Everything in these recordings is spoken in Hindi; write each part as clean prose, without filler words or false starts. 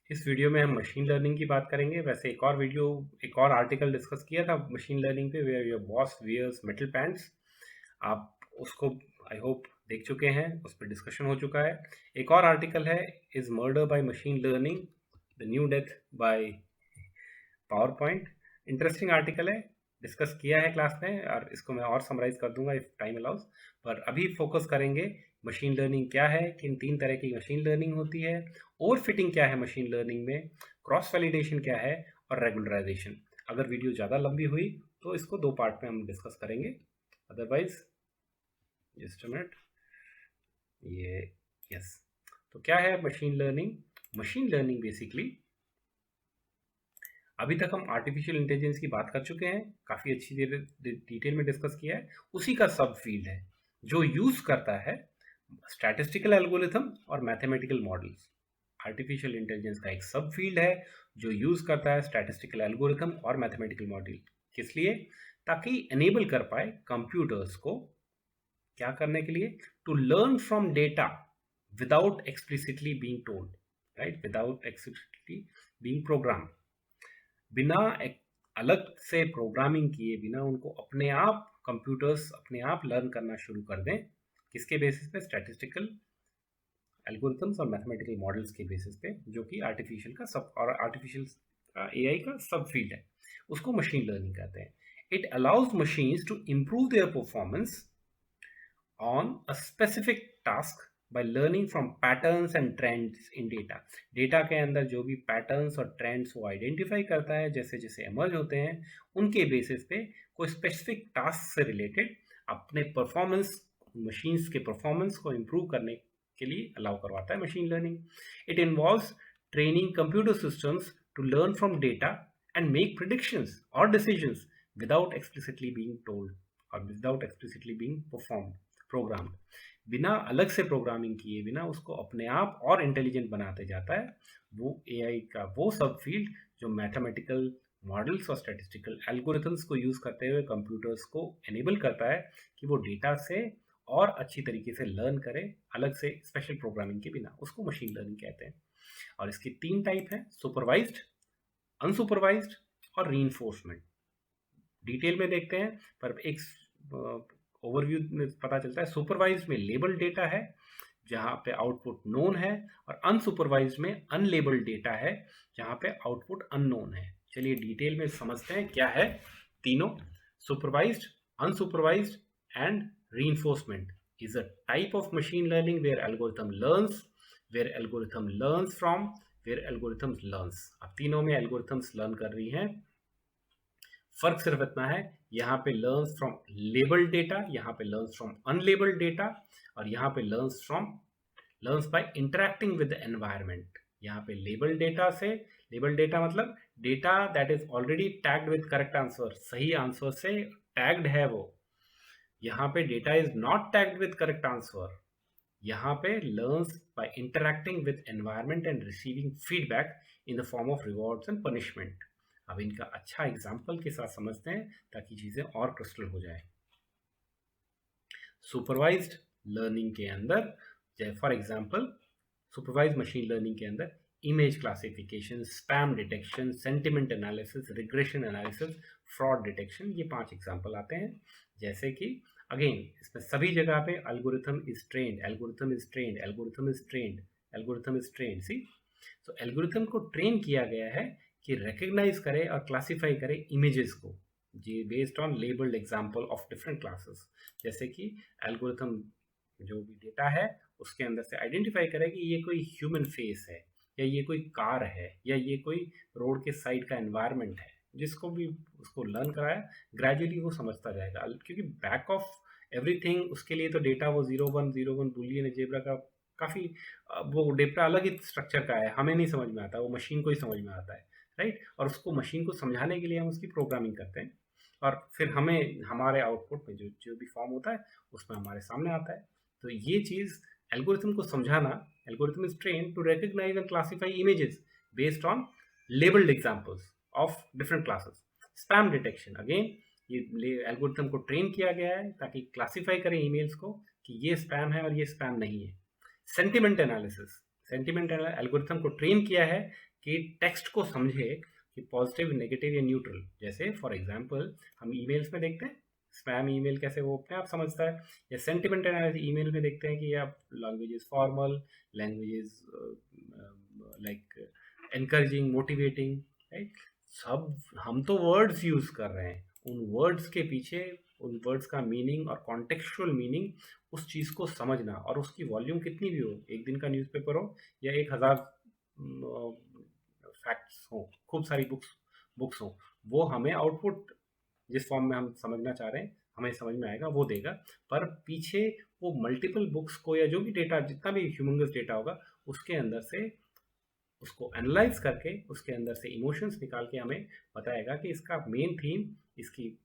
इस वीडियो में हम मशीन लर्निंग की बात करेंगे। वैसे एक और आर्टिकल डिस्कस किया था मशीन लर्निंग पे, where your boss wears metal pants. आप उसको आई होप देख चुके हैं, उस पर डिस्कशन हो चुका है। एक और आर्टिकल है, is murder by machine learning the new death by power point. Interesting article है, डिस्कस किया है क्लास में, और इसको मैं और समराइज कर दूंगा इफ टाइम अलाउज। पर अभी फोकस करेंगे मशीन लर्निंग क्या है, किन तीन तरह की मशीन लर्निंग होती है, ओवर फिटिंग क्या है मशीन लर्निंग में, क्रॉस वैलिडेशन क्या है, और रेगुलराइजेशन। अगर वीडियो ज़्यादा लंबी हुई तो इसको दो पार्ट में हम डिस्कस करेंगे, अदरवाइज जस्ट अ मिनट। ये यस, तो क्या है machine learning? Machine learning basically, अभी तक हम आर्टिफिशियल इंटेलिजेंस की बात कर चुके हैं, काफ़ी अच्छी डिटेल में डिस्कस किया है। उसी का सब फील्ड है जो यूज़ करता है स्टैटिस्टिकल एल्गोरिथम और मैथमेटिकल मॉडल्स। आर्टिफिशियल इंटेलिजेंस का एक सब फील्ड है जो यूज़ करता है स्टैटिस्टिकल एल्गोरिथम और मैथमेटिकल मॉडल। किस लिए? ताकि एनेबल कर पाए कंप्यूटर्स को क्या करने के लिए? To learn from data without explicitly being told, right, without explicitly being program. बिना एक अलग से प्रोग्रामिंग किए, बिना उनको अपने आप कंप्यूटर्स अपने आप लर्न करना शुरू कर दें। किसके बेसिस पे? स्टैटिस्टिकल एल्गोरिथम्स और मैथमेटिकल मॉडल्स के बेसिस पे, जो कि आर्टिफिशियल एआई का सब फील्ड है। उसको मशीन लर्निंग कहते हैं। It allows machines to improve their performance on a specific task by learning from patterns and trends in data। Data के अंदर जो भी पैटर्न्स और ट्रेंड्स वो आइडेंटिफाई करता है, जैसे जैसे एमर्ज होते हैं, उनके बेसिस पे कोई स्पेसिफिक टास्क से रिलेटेड अपने परफॉर्मेंस, मशीन्स के परफॉर्मेंस को इम्प्रूव करने के लिए अलाउ करवाता है machine learning. It involves training computer systems to learn from data and make predictions और decisions without explicitly being told और विदाउट एक्सप्लिसिटली बीइंग प्रोग्राम। बिना अलग से प्रोग्रामिंग किए, बिना उसको अपने आप और इंटेलिजेंट बनाते जाता है वो एआई का वो सब फील्ड जो मैथमेटिकल मॉडल्स और स्टैटिस्टिकल एल्गोरिथम्स को यूज करते हुए कंप्यूटर्स को एनेबल करता है कि वो डेटा से और अच्छी तरीके से लर्न करे, अलग से स्पेशल प्रोग्रामिंग के बिना। उसको मशीन लर्निंग कहते हैं। और इसकी तीन टाइप है, सुपरवाइज्ड, अनसुपरवाइज्ड और रीइंफोर्समेंट। डिटेल में देखते हैं, पर एक ओवरव्यू में पता चलता है। सुपरवाइज में लेबल डेटा है जहाँ पे आउटपुट नोन है, और अनसुपरवाइज में अनलेबल्ड डेटा है जहाँ पे आउटपुट अननोन है। चलिए डिटेल में समझते हैं क्या है तीनों। Supervised, unsupervised and reinforcement is a type of machine learning where algorithm learns from where algorithms learns। अब तीनों में algorithms learn कर रही हैं। फर्क सिर्फ इतना है, यहाँ पे लर्न्स फ्रॉम लेबल्ड डेटा, यहाँ पे लर्न्स फ्रॉम अनलेबल्ड डेटा, और यहाँ पे learns by interacting with the environment. यहाँ पे लेबल डेटा मतलब data that is already tagged with correct answer, सही आंसर से टैग्ड है वो। यहाँ पे data is not tagged with correct answer. यहाँ पे learns by interacting with environment and receiving feedback in the form of rewards and punishment. अब इनका अच्छा एग्जाम्पल के साथ समझते हैं ताकि चीजें और क्रिस्टल हो जाए। सुपरवाइज्ड लर्निंग के अंदर, for example, supervised machine learning के अंदर image classification, spam detection, sentiment analysis, regression analysis, fraud detection, ये 5 एग्जांपल आते हैं। जैसे कि अगेन इसमें सभी जगह पे algorithm is trained, algorithm is trained, algorithm is trained, algorithm is trained. See, तो एल्गोरिथम को ट्रेन किया गया है कि रिकग्नाइज करे और क्लासिफाई करे इमेजेस को, जी, based on labelled example of different classes. जैसे कि एल्गोरिथम जो भी डेटा है उसके अंदर से आइडेंटिफाई करे कि ये कोई ह्यूमन फेस है, या ये कोई कार है, या ये कोई रोड के साइड का एनवायरनमेंट है। जिसको भी उसको लर्न कराया, ग्रेजुअली वो समझता जाएगा, क्योंकि बैक ऑफ एवरीथिंग उसके लिए तो डेटा वो 01 बुलियन जेब्रा का काफ़ी, वो डेटा अलग ही स्ट्रक्चर का है, हमें नहीं समझ में आता, वो मशीन को ही समझ में आता है, राइट। और उसको मशीन को समझाने के लिए हम उसकी प्रोग्रामिंग करते हैं, और फिर हमें हमारे आउटपुट में जो जो भी फॉर्म होता है उसमें हमारे सामने आता है। तो ये चीज़ एल्गोरिथम को समझाना, algorithm is train to recognise and classify images based on labelled examples of different classes. Spam detection, again ये एल्गोरिथम को ट्रेन किया गया है ताकि क्लासिफाई करें ईमेल्स को कि ये स्पैम है और ये स्पैम नहीं है। सेंटिमेंट एनालिसिस, सेंटिमेंट एल्गोरिथम को ट्रेन किया है कि टेक्स्ट को समझे कि पॉजिटिव, नेगेटिव या न्यूट्रल। जैसे फॉर एग्जांपल हम ईमेल्स में देखते हैं स्पैम ईमेल कैसे वो अपने आप समझता है, या सेंटिमेंट एनालिसिस ईमेल में देखते हैं कि आप language is formal, language is like encouraging, motivating, right. सब हम तो वर्ड्स यूज कर रहे हैं, उन वर्ड्स के पीछे उन वर्ड्स का मीनिंग और कॉन्टेक्चुअल मीनिंग, उस चीज़ को समझना, और उसकी वॉल्यूम कितनी भी हो, एक दिन का न्यूज़पेपर हो या 1000 फैक्ट्स हो, खूब सारी बुक्स हो, वो हमें आउटपुट जिस फॉर्म में हम समझना चाह रहे हैं हमें समझ में आएगा, वो देगा। पर पीछे वो मल्टीपल बुक्स को या जो भी डेटा, जितना भी ह्यूमंगस डेटा होगा, उसके अंदर से उसको एनालाइज करके उसके अंदर से इमोशंस निकाल के हमें बताएगा कि इसका मेन थीम, इसकी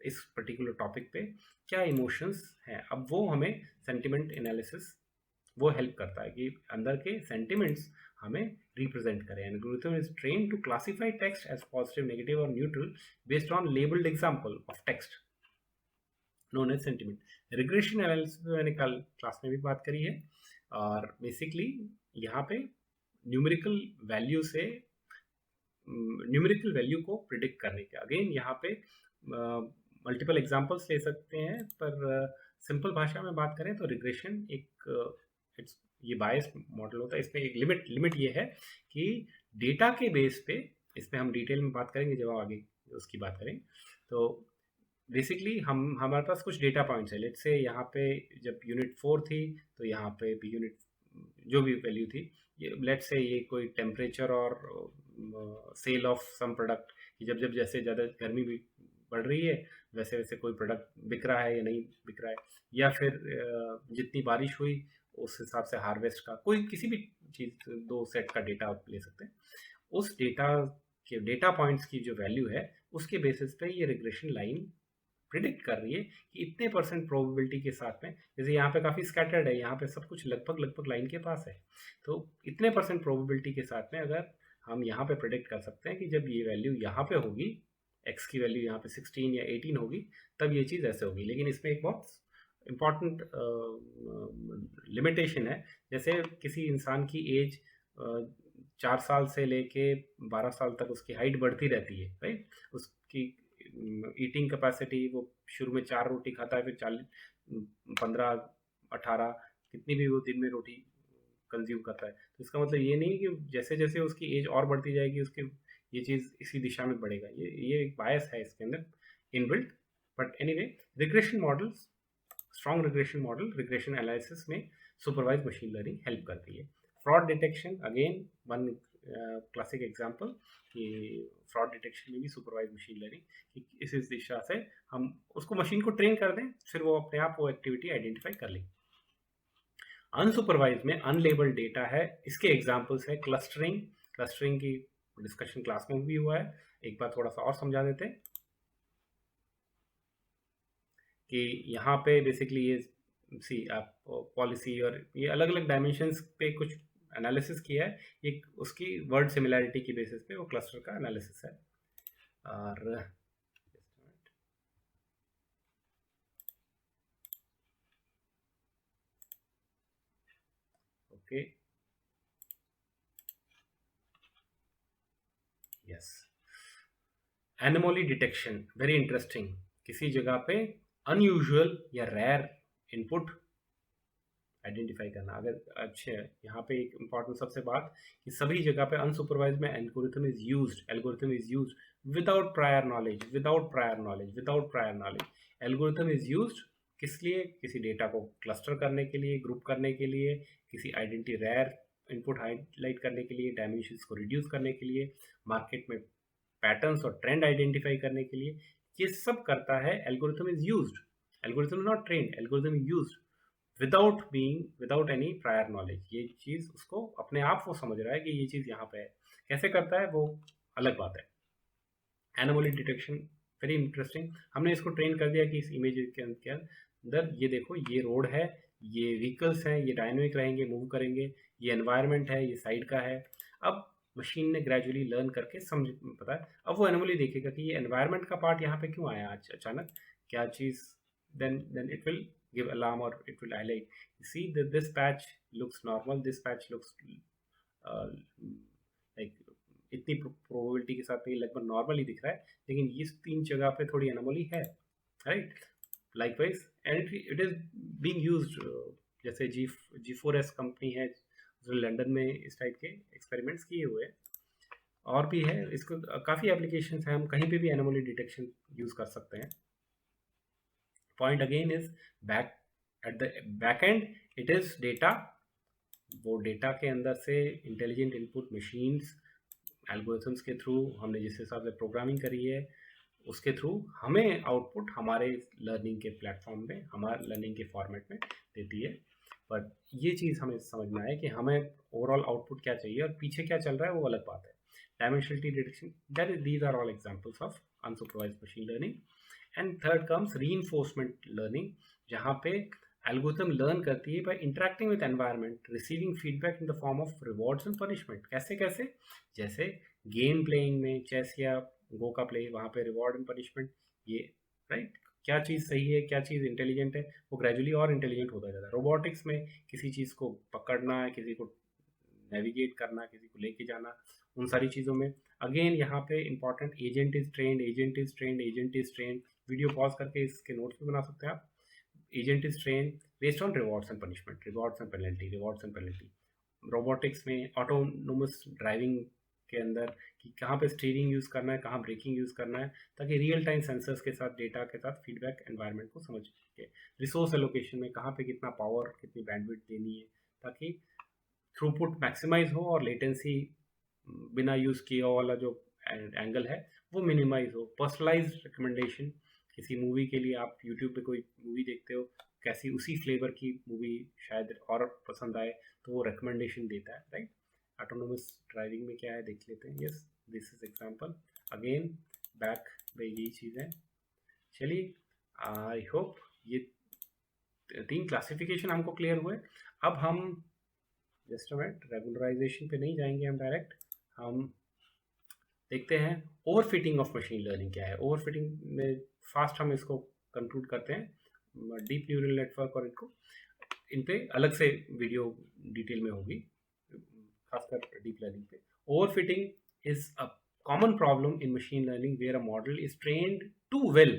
इस पर्टिकुलर टॉपिक पे क्या इमोशंस हैं। अब वो हमें सेंटिमेंट एनालिसिस वो हेल्प करता है कि अंदर के सेंटिमेंट्स हमें रिप्रेजेंट करें। Algorithm is train to classify text as positive, negative और neutral based on labelled example of text known as sentiment. Regression analysis में मैंने कल क्लास में भी बात करी है, और बेसिकली यहाँ पे न्यूमेरिकल वैल्यू से न्यूमेरिकल वैल्यू को प्रिडिक्ट करने के, अगेन यहाँ पे मल्टीपल एग्जांपल्स ले सकते हैं, पर सिंपल भाषा में बात करें तो रिग्रेशन एक ये बायस मॉडल होता है। इसमें एक लिमिट ये है कि डेटा के बेस पे, इसमें हम डिटेल में बात करेंगे जब हम आगे उसकी बात करें, तो बेसिकली हमारे पास कुछ डेटा पॉइंट्स है। लेट्स से यहाँ पे जब यूनिट 4 थी तो यहाँ पे भी यूनिट जो भी वैल्यू थी, ये लेट्स से ये कोई टेम्परेचर और सेल ऑफ सम प्रोडक्ट, कि जब जब जैसे ज़्यादा गर्मी भी बढ़ रही है वैसे वैसे कोई प्रोडक्ट बिक रहा है या नहीं बिक रहा है, या फिर जितनी बारिश हुई उस हिसाब से हार्वेस्ट का कोई किसी भी चीज़, दो सेट का डेटा आप ले सकते हैं। उस डेटा के डेटा पॉइंट्स की जो वैल्यू है उसके बेसिस पे ये रिग्रेशन लाइन प्रिडिक्ट कर रही है कि इतने परसेंट प्रोबेबिलिटी के साथ में, जैसे यहाँ पे काफ़ी स्कैटर्ड है, यहाँ पे सब कुछ लगभग लाइन के पास है, तो इतने परसेंट प्रोबेबिलिटी के साथ में अगर हम यहाँ पे प्रिडिक्ट कर सकते हैं कि जब ये वैल्यू यहाँ पे होगी, एक्स की वैल्यू यहाँ पे 16 या 18 होगी, तब ये चीज़ ऐसे होगी। लेकिन इसमें एक बहुत इम्पॉर्टेंट लिमिटेशन है। जैसे किसी इंसान की एज 4 साल से लेके 12 साल तक उसकी हाइट बढ़ती रहती है, राइट। उसकी ईटिंग कैपेसिटी, वो शुरू में 4 रोटी खाता है, फिर 40, 15, 18, कितनी भी वो दिन में रोटी कंज्यूम करता है। तो इसका मतलब ये नहीं कि जैसे जैसे उसकी एज और बढ़ती जाएगी उसके ये चीज़ इसी दिशा में बढ़ेगा। ये एक बायस है इसके अंदर inbuilt. But anyway, regression models, strong regression model regression analysis में सुपरवाइज मशीन लर्निंग हेल्प करती है। Fraud detection, again one classic example कि फ्रॉड डिटेक्शन में भी सुपरवाइज मशीन लर्निंग, कि इस दिशा से हम उसको मशीन को ट्रेन कर दें, फिर वो अपने आप वो एक्टिविटी आइडेंटिफाई कर ले। अनसुपरवाइज में अनलेबल्ड डेटा है, इसके एग्जांपल्स है क्लस्टरिंग। क्लस्टरिंग की डिस्कशन क्लास में भी हुआ है, एक बार थोड़ा सा और समझा देते हैं कि यहाँ पे बेसिकली ये सी आप पॉलिसी और ये अलग अलग डायमेंशंस पे कुछ एनालिसिस किया है, एक उसकी वर्ड सिमिलैरिटी की बेसिस पे वो क्लस्टर का एनालिसिस है। और okay, yes, anomaly detection, very interesting. किसी जगह पे अनयूजुअल या रेयर इनपुट आइडेंटिफाई करना। अगर अच्छे है यहाँ पे एक इम्पॉर्टेंट सबसे बात कि सभी जगह पे अनसुपरवाइज में algorithm is used without prior knowledge, algorithm is used किस लिए? किसी डेटा को क्लस्टर करने के लिए, ग्रुप करने के लिए, किसी आइडेंटिटी रेयर इनपुट हाईलाइट करने के लिए, डायमेंशंस को रिड्यूस करने के लिए, मार्केट में पैटर्न्स और ट्रेंड आइडेंटिफाई करने के लिए। ये सब करता है algorithm is used, algorithm not trained, algorithm is used without any prior knowledge. ये चीज़ उसको अपने आप वो समझ रहा है कि ये चीज़ यहाँ पे है, कैसे करता है वो अलग बात है। Anomaly detection, very interesting. हमने इसको ट्रेन कर दिया कि इस इमेज के अंदर ये देखो, ये रोड है, ये व्हीकल्स हैं, ये डायनेमिक रहेंगे, मूव करेंगे, ये एनवायरनमेंट है, ये साइड का है। अब मशीन ने ग्रेजुअली लर्न करके समझ पता है, अब वो एनोमली देखेगा कि ये एनवायरनमेंट का पार्ट यहाँ पे क्यों आया आज अचानक, क्या चीज़, then it will give alarm or it will highlight, see that this patch looks normal, this patch looks like इतनी प्रोबेबिलिटी के साथ नहीं, लगभग नॉर्मल ही दिख रहा है, लेकिन इस 3 जगह पे थोड़ी एनोमली है, right. Likewise and it is being used, जैसे G4S कंपनी है जो लंदन में इस टाइप के एक्सपेरिमेंट्स किए हुए हैं, और भी है, इसको काफ़ी एप्लीकेशंस हैं, हम कहीं पे भी एनोमली डिटेक्शन यूज़ कर सकते हैं। Point again is back at the back and it is data, वो डेटा के अंदर से इंटेलिजेंट इनपुट मशीन्स एल्गोरिथम्स के थ्रू हमने जिस हिसाब से प्रोग्रामिंग करी है उसके थ्रू हमें आउटपुट हमारे लर्निंग के प्लेटफॉर्म में, हमारे लर्निंग के फॉर्मेट में देती है। पर ये चीज़ हमें समझना है कि हमें ओवरऑल आउटपुट क्या चाहिए और पीछे क्या चल रहा है वो अलग बात है। Dimensionality detection, that is these are all examples of unsupervised machine learning. And third comes reinforcement learning, जहाँ पे एल्गोरिथम लर्न करती है by interacting with environment, receiving feedback in the form of rewards and punishment. कैसे कैसे? जैसे गेम प्लेइंग में, चेस या गो का प्ले, वहाँ पे रिवॉर्ड एंड पनिशमेंट, ये राइट, क्या चीज़ सही है, क्या चीज़ इंटेलिजेंट है, वो ग्रेजुअली और इंटेलिजेंट होता जाता है। रोबोटिक्स में किसी चीज़ को पकड़ना है, किसी को नेविगेट करना, किसी को लेके जाना, उन सारी चीज़ों में अगेन यहाँ पे important agent is trend, agent is trend, agent is trend. Video pause करके इसके नोट्स भी बना सकते हैं आप। Agent is trend based on rewards and punishment, rewards and penalty, rewards and penalty. Robotics में ऑटोनोमस ड्राइविंग के अंदर कि कहाँ पे स्टीयरिंग यूज़ करना है, कहाँ ब्रेकिंग यूज़ करना है, ताकि रियल टाइम सेंसर्स के साथ, डेटा के साथ फीडबैक एनवायरनमेंट को समझ के। रिसोर्स एलोकेशन में कहाँ पे कितना पावर, कितनी बैंडविड्थ देनी है, ताकि थ्रूपुट मैक्सिमाइज हो और लेटेंसी बिना यूज़ किया वाला जो एंगल है वो मिनिमाइज हो। पर्सनलाइज्ड रिकमेंडेशन, किसी मूवी के लिए आप यूट्यूब पे कोई मूवी देखते हो, कैसी उसी फ्लेवर की मूवी शायद और पसंद आए तो वो रिकमेंडेशन देता है, राइट। ऑटोनोमस ड्राइविंग में क्या है देख लेते हैं। Yes, this is example, again back में यही चीज़ है। चलिए, आई होप ये 3 क्लासिफिकेशन हमको क्लियर हुए। अब हम जस्ट मिनट, रेगुलराइजेशन पे नहीं जाएंगे हम डायरेक्ट, हम देखते हैं ओवरफिटिंग ऑफ मशीन लर्निंग क्या है। ओवरफिटिंग में फास्ट हम इसको कंक्लूड करते हैं। डीप न्यूरल नेटवर्क और इनको इन पे अलग से वीडियो डिटेल में होगी, खासकर डीप लर्निंग पे। Overfitting is a common problem in machine learning where a model is trained too well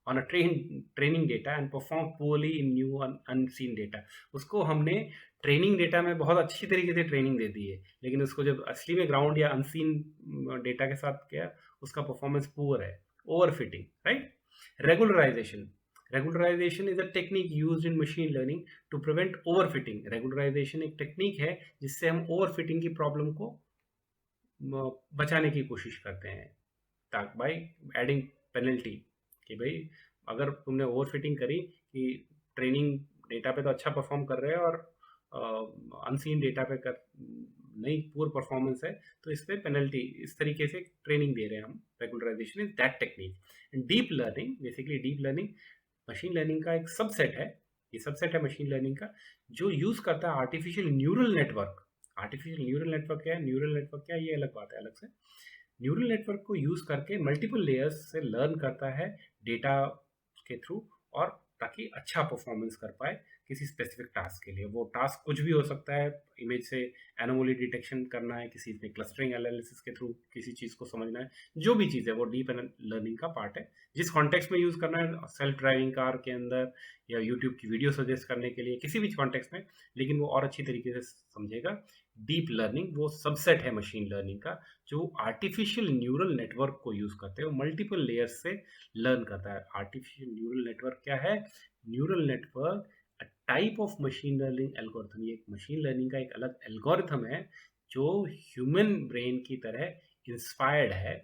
on a training data and perform poorly in new unseen data. उसको हमने ट्रेनिंग डेटा में बहुत अच्छी तरीके से ट्रेनिंग दे दी है, लेकिन उसको जब असली में ग्राउंड या अनसीन डेटा के साथ किया, उसका परफॉर्मेंस पुअर है। Overfitting, right. Regularisation, regularization is a technique used in machine learning to prevent overfitting। regularization एक टेक्निक है जिससे हम overfitting की प्रॉब्लम को बचाने की कोशिश करते हैं, ताकि बाई एडिंग पेनल्टी, कि भाई अगर तुमने ओवरफिटिंग करी कि ट्रेनिंग डेटा पे तो अच्छा परफॉर्म कर रहे हैं और अनसीन डेटा पे कर नहीं, पुअर परफॉर्मेंस है, तो इस पर पेनल्टी, इस तरीके से ट्रेनिंग दे रहे हैं हम। Regularisation is that technique. And deep learning, basically deep learning machine learning का एक सबसेट है। ये सबसेट है मशीन लर्निंग का जो यूज करता है artificial neural network. Artificial neural network क्या है, न्यूरल नेटवर्क क्या है, ये अलग बात है, अलग से। न्यूरल नेटवर्क को यूज करके मल्टीपल लेयर्स से लर्न करता है डेटा के थ्रू, और ताकि अच्छा परफॉर्मेंस कर पाए किसी स्पेसिफिक टास्क के लिए। वो टास्क कुछ भी हो सकता है, इमेज से एनोमली डिटेक्शन करना है, किसी में क्लस्टरिंग एनालिसिस के थ्रू किसी चीज़ को समझना है, जो भी चीज़ है वो डीप लर्निंग का पार्ट है। जिस कॉन्टेक्स्ट में यूज़ करना है, सेल्फ ड्राइविंग कार के अंदर या यूट्यूब की वीडियो सजेस्ट करने के लिए, किसी भी कॉन्टेक्स्ट में, लेकिन वो और अच्छी तरीके से समझेगा। डीप लर्निंग वो सबसेट है मशीन लर्निंग का जो आर्टिफिशियल न्यूरल नेटवर्क को यूज़ करते हैं, वो मल्टीपल लेयर्स से लर्न करता है। आर्टिफिशियल न्यूरल नेटवर्क क्या है? Neural network type of machine learning algorithm. ये एक मशीन लर्निंग का एक अलग एल्गोरिथम है जो ह्यूमन ब्रेन की तरह इंस्पायर्ड है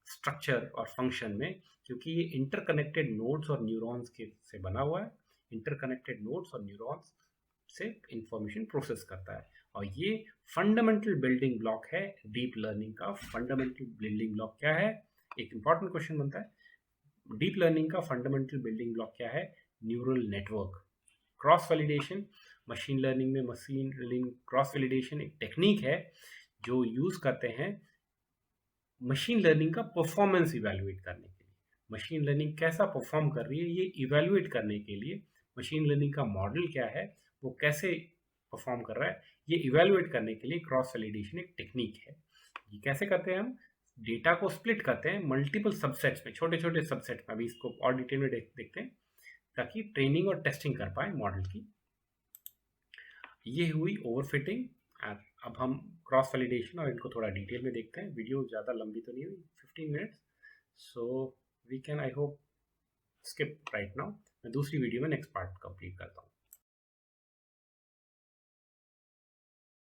स्ट्रक्चर और फंक्शन में, क्योंकि ये इंटरकनेक्टेड नोड्स और न्यूरॉन्स के से बना हुआ है। इंटरकनेक्टेड नोड्स और न्यूरॉन्स से इंफॉर्मेशन प्रोसेस करता है, और ये फंडामेंटल बिल्डिंग ब्लॉक है डीप लर्निंग का। फंडामेंटल बिल्डिंग ब्लॉक क्या है? एक इंपॉर्टेंट क्वेश्चन बनता है। डीप लर्निंग का फंडामेंटल बिल्डिंग ब्लॉक क्या है? Neural network. Cross validation, machine learning में मशीन लर्निंग क्रॉस वैलिडेशन एक टेक्निक है जो यूज करते हैं मशीन लर्निंग का परफॉर्मेंस इवैल्यूएट करने के लिए। मशीन लर्निंग कैसा परफॉर्म कर रही है ये इवैल्यूएट करने के लिए, मशीन लर्निंग का मॉडल क्या है, वो कैसे परफॉर्म कर रहा है, ये इवैल्यूएट करने के लिए क्रॉस वैलिडेशन एक टेक्निक है। ये कैसे करते हैं हम? डेटा को स्प्लिट करते हैं मल्टीपल सबसेट्स में, छोटे छोटे सबसेट में। अभी इसको और डिटेल में देखते हैं ताकि ट्रेनिंग और टेस्टिंग कर पाए मॉडल की। ये हुई ओवरफिटिंग। अब हम क्रॉस वैलिडेशन और इनको थोड़ा डिटेल में देखते हैं। वीडियो ज़्यादा लंबी तो नहीं हुई, 15 minutes, so we can I hope skip right now. मैं दूसरी वीडियो में नेक्स्ट पार्ट कंप्लीट करता हूँ।